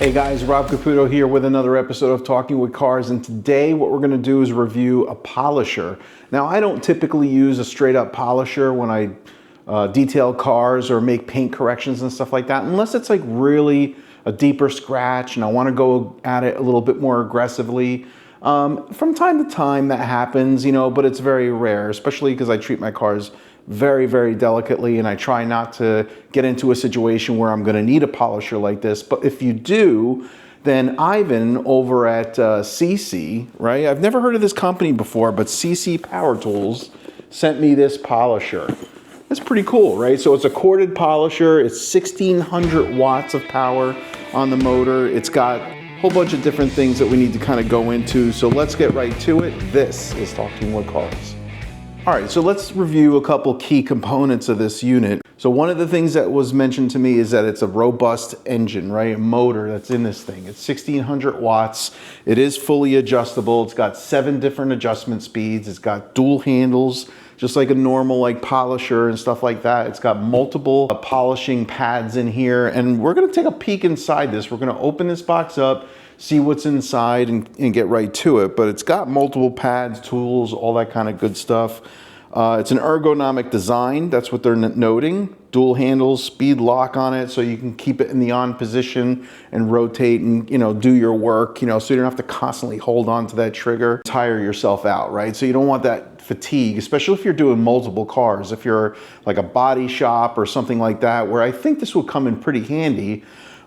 Hey guys, Rob Caputo here with another episode of Talking with Cars, and today what we're going to do is review a polisher. Now, I don't typically use a straight up polisher when I detail cars or make paint corrections and stuff like that, unless it's like really a deeper scratch and I want to go at it a little bit more aggressively. From time to time that happens, you know, but it's very rare, especially because I treat my cars very, very delicately, and I try not to get into a situation where I'm going to need a polisher like this. But if you do, then Ivan over at SeeSii, right? I've never heard of this company before, but SeeSii Power Tools sent me this polisher. It's pretty cool, right? So it's a corded polisher. It's 1600 watts of power on the motor. It's got a whole bunch of different things that we need to kind of go into. So let's get right to it. This is Talking with Cars. All right, so let's review a couple key components of this unit. So one of the things that was mentioned to me is that it's a robust engine, right? A motor that's in this thing. It's 1600 watts. It is fully adjustable. It's got 7 different adjustment speeds. It's got dual handles, just like a normal like polisher and stuff like that. It's got multiple polishing pads in here, and we're gonna take a peek inside this. We're gonna open this box up, see what's inside and get right to it. But it's got multiple pads, tools, all that kind of good stuff. It's an ergonomic design. That's what they're noting. Dual handles, speed lock on it, so you can keep it in the on position and rotate and, you know, do your work, you know, so you don't have to constantly hold on to that trigger, tire yourself out, right? So you don't want that fatigue, especially if you're doing multiple cars. If you're like a body shop or something like that, where I think this will come in pretty handy,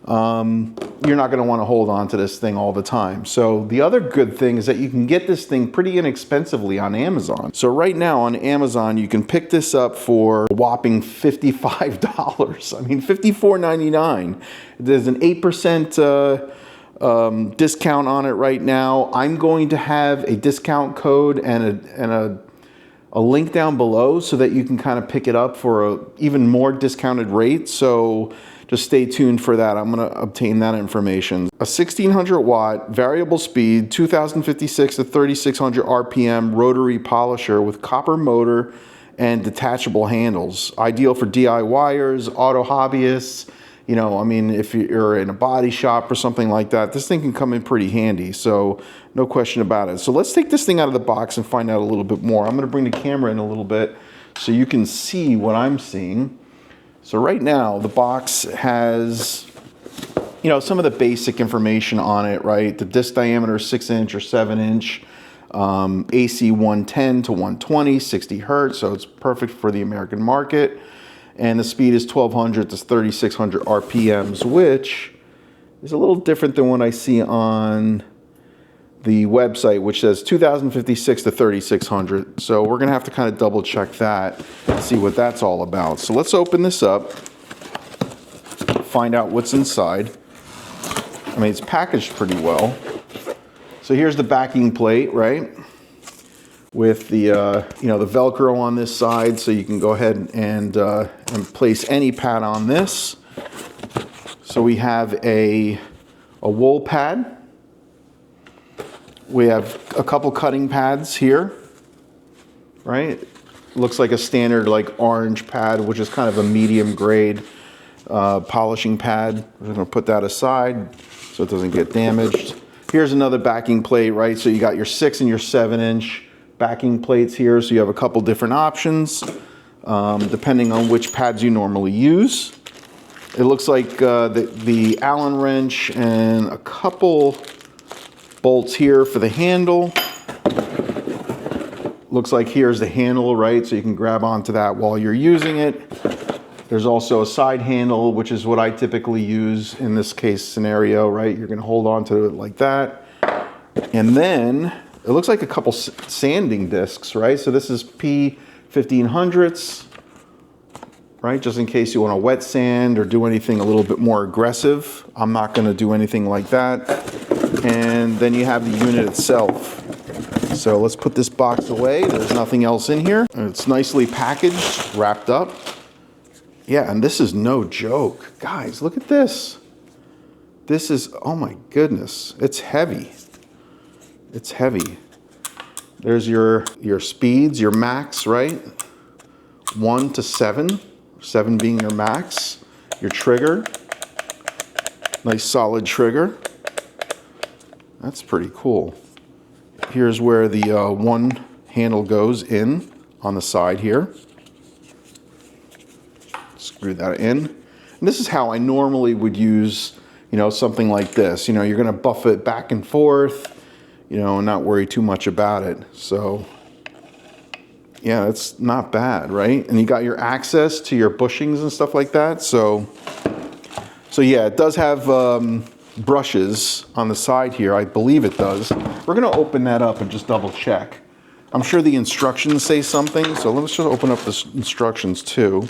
you're not going to want to hold on to this thing all the time. So the other good thing is that you can get this thing pretty inexpensively on Amazon. So right now on Amazon, you can pick this up for a whopping $55. I mean, $54.99. There's an 8% discount on it right now. I'm going to have a discount code and a link down below so that you can kind of pick it up for a even more discounted rate. So just stay tuned for that. I'm going to obtain that information. A 1600 watt variable speed, 2056 to 3600 RPM rotary polisher with copper motor and detachable handles. Ideal for DIYers, auto hobbyists. You know, I mean, if you're in a body shop or something like that, this thing can come in pretty handy. So no question about it. So let's take this thing out of the box and find out a little bit more. I'm going to bring the camera in a little bit so you can see what I'm seeing. So right now the box has, you know, some of the basic information on it, right? The disc diameter is 6-inch or 7-inch, AC 110 to 120, 60 hertz. So it's perfect for the American market. And the speed is 1200 to 3600 RPMs, which is a little different than what I see on the website, which says 2056 to 3600. So we're gonna have to kind of double check that and see what that's all about. So let's open this up, find out what's inside. I mean, it's packaged pretty well. So here's the backing plate, right? With the you know, the Velcro on this side, so you can go ahead and place any pad on this. So we have a wool pad. We have a couple cutting pads here, right? Looks like a standard like orange pad, which is kind of a medium grade polishing pad. We're gonna put that aside so it doesn't get damaged. Here's another backing plate, right? So you got your 6 and your 7-inch backing plates here. So you have a couple different options depending on which pads you normally use. It looks like the Allen wrench and a couple bolts here for the handle. Looks like here's the handle, right? So you can grab onto that while you're using it. There's also a side handle, which is what I typically use in this case scenario, right? You're gonna hold on to it like that. And then it looks like a couple sanding discs, right? So this is P1500s, right? Just in case you want to wet sand or do anything a little bit more aggressive. I'm not going to do anything like that. And then you have the unit itself. So let's put this box away. There's nothing else in here. And it's nicely packaged, wrapped up. Yeah, and this is no joke. Guys, look at this. This is, oh my goodness, it's heavy. It's heavy. There's your speeds, your max, right? 1 to 7, 7 being your max. Your trigger, Nice solid trigger. That's pretty cool. Here's where the one handle goes in on the side here. Screw that in. And this is how I normally would use, you know, something like this. You know, you're going to buff it back and forth, you know, and not worry too much about it. So, yeah, that's not bad, right? And you got your access to your bushings and stuff like that. So yeah, it does have brushes on the side here. I believe it does. We're going to open that up and just double check. I'm sure the instructions say something, so let's just open up the instructions too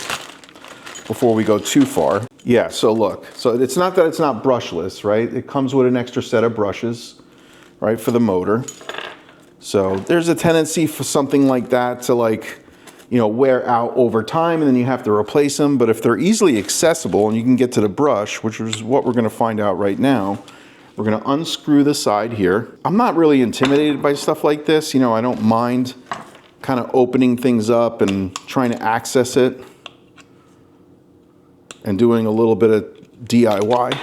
before we go too far. Yeah, so look, so it's not that it's not brushless, right? It comes with an extra set of brushes, right, for the motor. So there's a tendency for something like that to, like, you know, wear out over time and then you have to replace them. But if they're easily accessible and you can get to the brush, which is what we're going to find out right now, we're going to unscrew the side here. I'm not really intimidated by stuff like this. You know, I don't mind kind of opening things up and trying to access it and doing a little bit of DIY.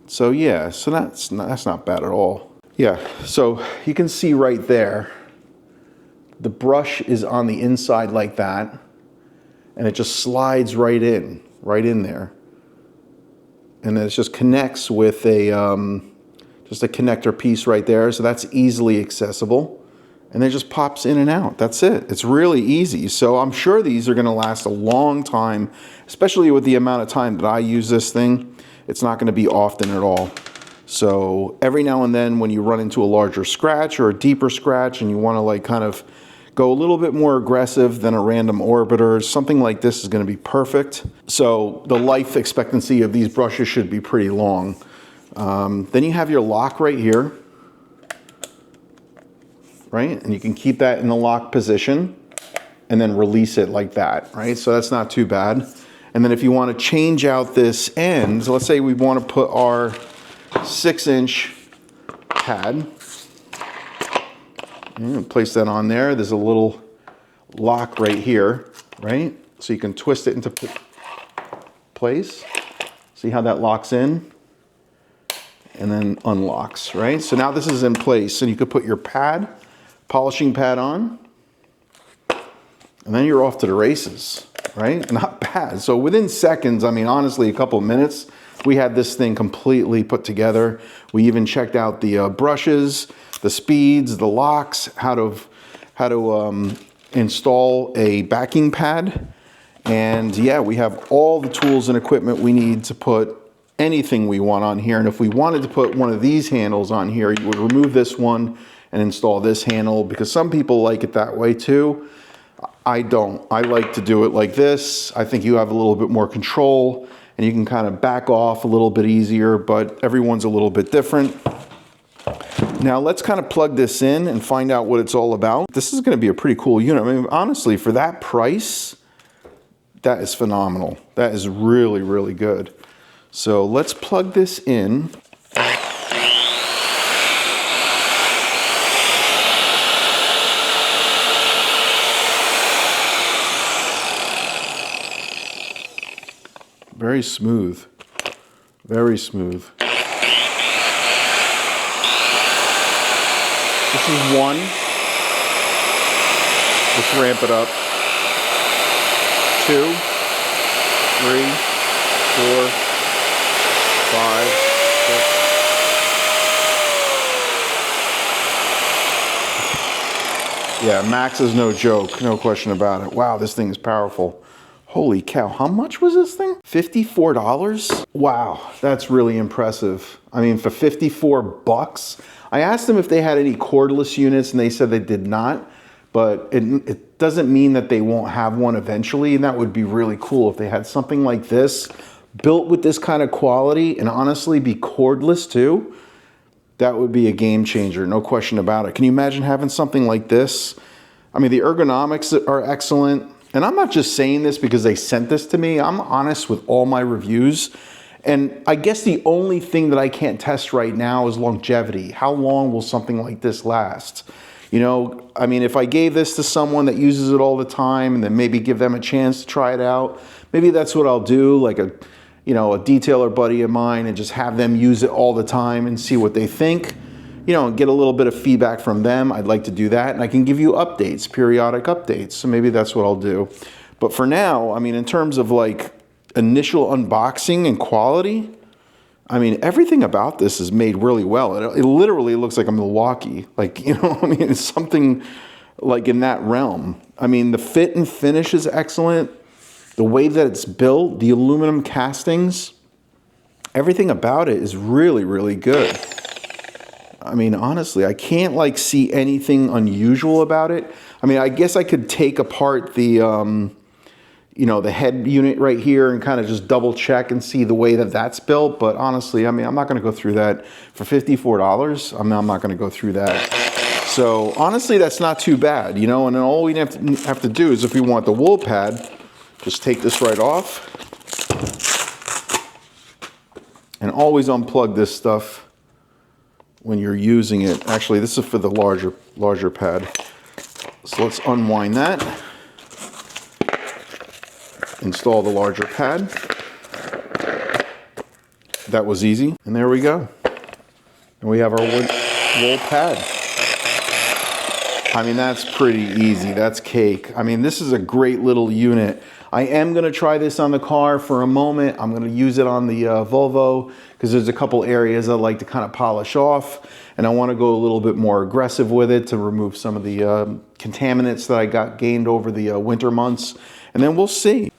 So yeah, so that's not bad at all. Yeah, so you can see right there, the brush is on the inside like that, and it just slides right in there. And then it just connects with a, just a connector piece right there, so that's easily accessible. And it just pops in and out, that's it. It's really easy. So I'm sure these are gonna last a long time, especially with the amount of time that I use this thing. It's not gonna be often at all. So every now and then when you run into a larger scratch or a deeper scratch and you wanna, like, kind of go a little bit more aggressive than a random orbiter, something like this is gonna be perfect. So the life expectancy of these brushes should be pretty long. Then you have your lock right here, right? And you can keep that in the lock position and then release it like that, right? So that's not too bad. And then if you wanna change out this end, so let's say we wanna put our 6-inch pad, place that on there. There's a little lock right here, right? So you can twist it into place. See how that locks in and then unlocks, right? So now this is in place and you could put your pad, polishing pad on, and then you're off to the races, right? Not bad. So within seconds, I mean, honestly, a couple of minutes, we had this thing completely put together. We even checked out the brushes, the speeds, the locks, how to install a backing pad. And yeah, we have all the tools and equipment we need to put anything we want on here. And if we wanted to put one of these handles on here, you would remove this one and install this handle, because some people like it that way too. I don't. I like to do it like this. I think you have a little bit more control and you can kind of back off a little bit easier, but everyone's a little bit different. Now let's kind of plug this in and find out what it's all about. This is going to be a pretty cool unit. I mean, honestly, for that price, that is phenomenal. That is really, really good. So let's plug this in. Very smooth. Very smooth. This is one. Let's ramp it up. 2, 3, 4, 5, 6. Yeah, max is no joke, no question about it. Wow, this thing is powerful. Holy cow, how much was this thing? $54? Wow, that's really impressive. I mean, for 54 bucks. I asked them if they had any cordless units and they said they did not, but it doesn't mean that they won't have one eventually, and that would be really cool if they had something like this, built with this kind of quality, and honestly be cordless too. That would be a game changer, no question about it. Can you imagine having something like this? I mean, the ergonomics are excellent. And I'm not just saying this because they sent this to me. I'm honest with all my reviews. And I guess the only thing that I can't test right now is longevity. How long will something like this last? You know, I mean, if I gave this to someone that uses it all the time and then maybe give them a chance to try it out, maybe that's what I'll do, like a you know, a detailer buddy of mine and just have them use it all the time and see what they think, you know, and get a little bit of feedback from them. I'd like to do that, and I can give you updates, periodic updates. So maybe that's what I'll do. But for now, I mean, in terms of like initial unboxing and quality, I mean, everything about this is made really well. It literally looks like a Milwaukee. Like, you know, I mean, it's something like in that realm. I mean, the fit and finish is excellent. The way that it's built, the aluminum castings, everything about it is really, really good. I mean, honestly, I can't like see anything unusual about it. I mean, I guess I could take apart the, you know, the head unit right here and kind of just double check and see the way that that's built. But honestly, I mean, I'm not going to go through that for $54. I'm not going to go through that. So honestly, that's not too bad, you know, and then all we have to do is, if we want the wool pad, just take this right off and always unplug this stuff when you're using it. Actually, this is for the larger pad. So let's unwind that. Install the larger pad. That was easy. And there we go. And we have our wool pad. I mean, that's pretty easy. That's cake. I mean, this is a great little unit. I am going to try this on the car for a moment. I'm going to use it on the Volvo because there's a couple areas I like to kind of polish off. And I want to go a little bit more aggressive with it to remove some of the contaminants that I got gained over the winter months. And then we'll see.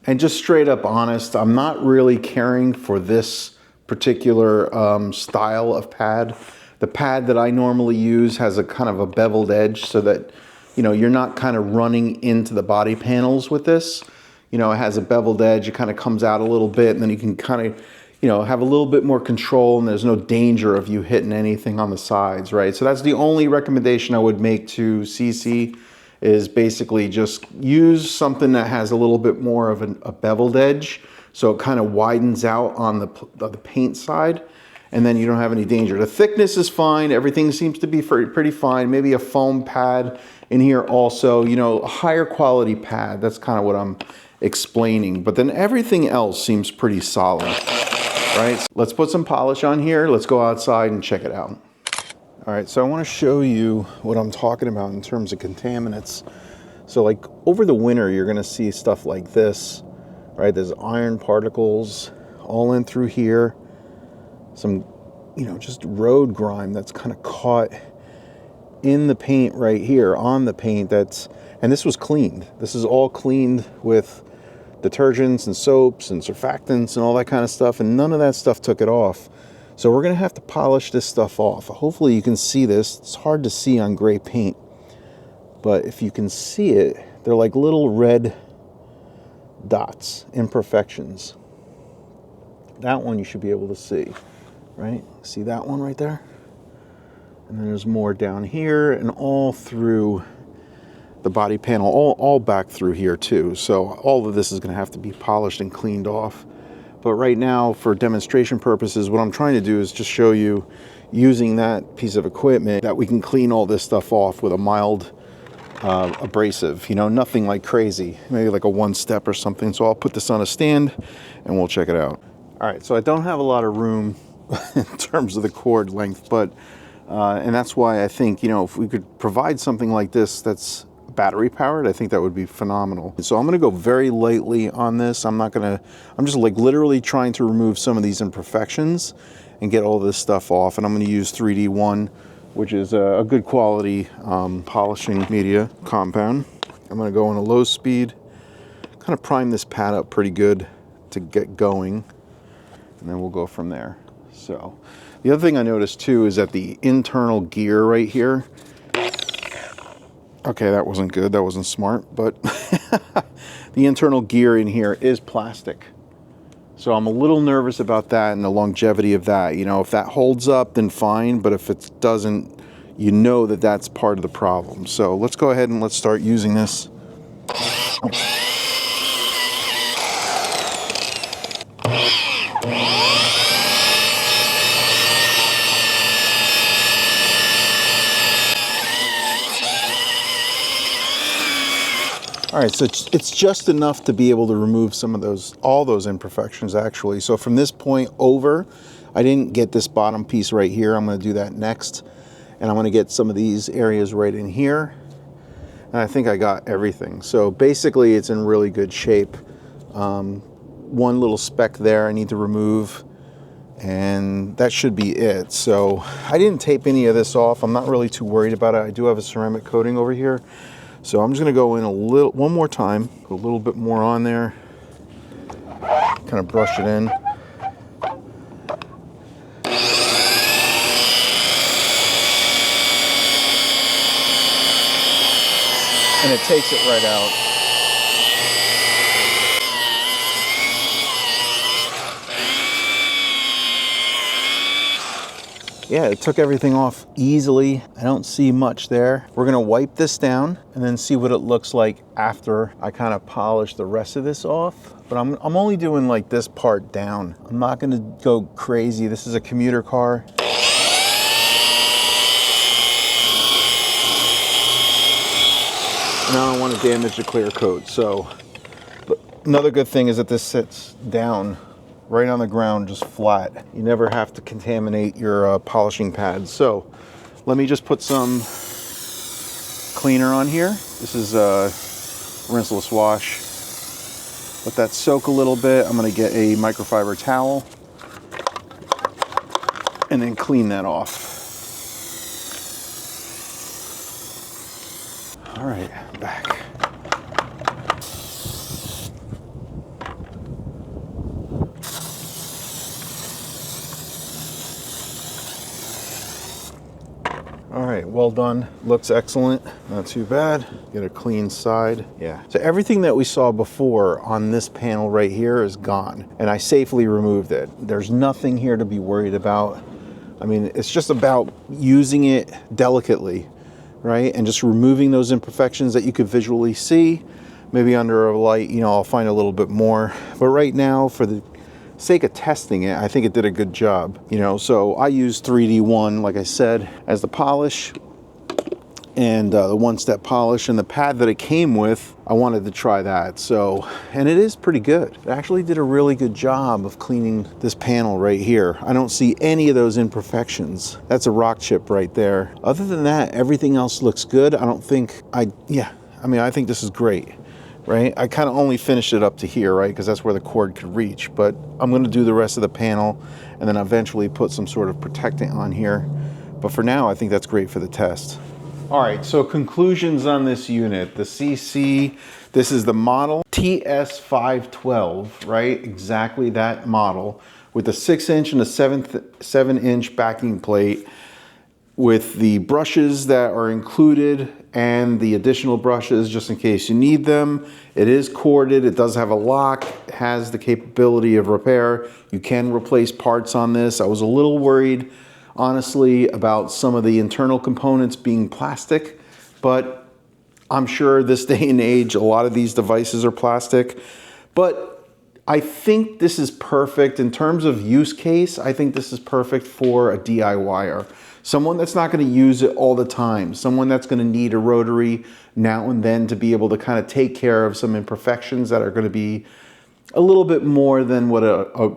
And just straight up honest, I'm not really caring for this particular style of pad. The pad that I normally use has a kind of a beveled edge so that, you know, you're not kind of running into the body panels with this. You know, it has a beveled edge, it kind of comes out a little bit, and then you can kind of, you know, have a little bit more control, and there's no danger of you hitting anything on the sides, right? So that's the only recommendation I would make to SeeSii, is basically just use something that has a little bit more of a beveled edge, so it kind of widens out on the paint side, and then you don't have any danger. The thickness is fine, everything seems to be pretty fine. Maybe a foam pad in here also, you know, a higher quality pad. That's kind of what I'm explaining. But then everything else seems pretty solid, right? So let's put some polish on here. Let's go outside and check it out. All right, so I want to show you what I'm talking about in terms of contaminants. So like over the winter, you're going to see stuff like this, right? There's iron particles all in through here. Some, you know, just road grime that's kind of caught in the paint right here, on the paint. And this was cleaned. This is all cleaned with detergents and soaps and surfactants and all that kind of stuff, and none of that stuff took it off. So we're gonna have to polish this stuff off. Hopefully you can see this. It's hard to see on gray paint, but if you can see it, they're like little red dots, imperfections. That one you should be able to see, right? See that one right there? And then there's more down here and all through the body panel, all back through here too. So all of this is gonna have to be polished and cleaned off. But right now, for demonstration purposes, what I'm trying to do is just show you, using that piece of equipment, that we can clean all this stuff off with a mild abrasive, you know, nothing like crazy, maybe like a one step or something. So I'll put this on a stand and we'll check it out. All right, so I don't have a lot of room in terms of the cord length, but, and that's why I think, you know, if we could provide something like this that's battery powered, I think that would be phenomenal. So I'm going to go very lightly on this. I'm just like literally trying to remove some of these imperfections and get all this stuff off. And I'm going to use 3D1, which is a good quality polishing media compound. I'm going to go on a low speed, kind of prime this pad up pretty good to get going, and then we'll go from there. So the other thing I noticed too is that the internal gear right here, okay, that wasn't good, that wasn't smart, but the internal gear in here is plastic. So I'm a little nervous about that and the longevity of that. You know, if that holds up, then fine, but if it doesn't, you know that that's part of the problem. So let's go ahead and let's start using this. All right, so it's just enough to be able to remove some of those, all those imperfections actually. So from this point over, I didn't get this bottom piece right here. I'm gonna do that next. And I'm gonna get some of these areas right in here. And I think I got everything. So basically it's in really good shape. One little speck there I need to remove, and that should be it. So I didn't tape any of this off. I'm not really too worried about it. I do have a ceramic coating over here. So I'm just gonna go in one more time, put a little bit more on there, kind of brush it in. And it takes it right out. Yeah, it took everything off easily. I don't see much there. We're gonna wipe this down and then see what it looks like after I kind of polish the rest of this off. But I'm only doing like this part down. I'm not gonna go crazy. This is a commuter car. And I don't want to damage the clear coat. So, but another good thing is that this sits down right on the ground, just flat. You never have to contaminate your polishing pads. So let me just put some cleaner on here. This is rinseless wash. Let that soak a little bit. I'm gonna get a microfiber towel and then clean that off. All right, back. All right, well done. Looks excellent. Not too bad. Get a clean side. Yeah. So everything that we saw before on this panel right here is gone, and I safely removed it. There's nothing here to be worried about. I mean, it's just about using it delicately, right? And just removing those imperfections that you could visually see. Maybe under a light, you know, I'll find a little bit more. But right now, for the sake of testing it, I think it did a good job, you know. So I used 3D1, like I said, as the polish, and the one-step polish, and the pad that it came with, I wanted to try that. So, and it is pretty good. It actually did a really good job of cleaning this panel right here. I don't see any of those imperfections. That's a rock chip right there. Other than that, everything else looks good. I think this is great. Right? I kind of only finished it up to here, right? Because that's where the cord could reach, but I'm going to do the rest of the panel and then eventually put some sort of protectant on here. But for now, I think that's great for the test. All right, so conclusions on this unit. The SeeSii, this is the model TS512, right? Exactly that model with a 6-inch and a 7-inch backing plate, with the brushes that are included and the additional brushes just in case you need them. It is corded, it does have a lock, it has the capability of repair. You can replace parts on this. I was a little worried, honestly, about some of the internal components being plastic, but I'm sure this day and age, a lot of these devices are plastic. But I think this is perfect in terms of use case. I think this is perfect for a DIYer. Someone that's not going to use it all the time. Someone that's going to need a rotary now and then to be able to kind of take care of some imperfections that are going to be a little bit more than what a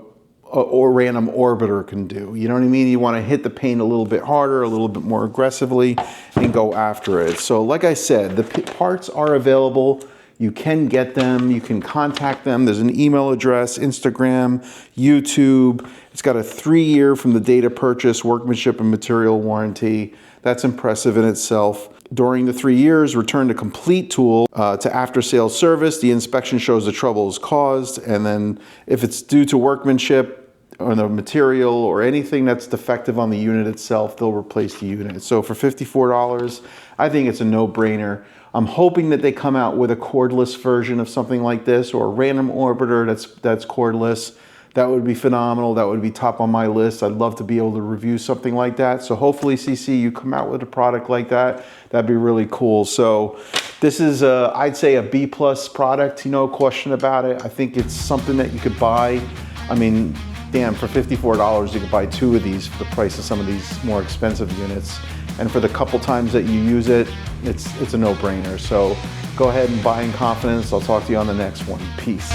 random orbiter can do. You know what I mean? You want to hit the paint a little bit harder, a little bit more aggressively, and go after it. So like I said, the parts are available. You can get them, you can contact them. There's an email address, Instagram, YouTube. It's got a 3-year from the date of purchase, workmanship and material warranty. That's impressive in itself. During the 3 years, return the complete tool to after-sales service. The inspection shows the trouble is caused, and then if it's due to workmanship or the material or anything that's defective on the unit itself, they'll replace the unit. So for $54, I think it's a no-brainer. I'm hoping that they come out with a cordless version of something like this, or a random orbiter that's cordless. That would be phenomenal. That would be top on my list. I'd love to be able to review something like that. So hopefully, SeeSii, you come out with a product like that. That'd be really cool. So this is, I'd say, a B+ product, you no question about it. I think it's something that you could buy. I mean, damn, for $54, you could buy 2 of these for the price of some of these more expensive units. And for the couple times that you use it, it's a no-brainer. So Go ahead and buy in confidence. I'll talk to you on the next one. Peace.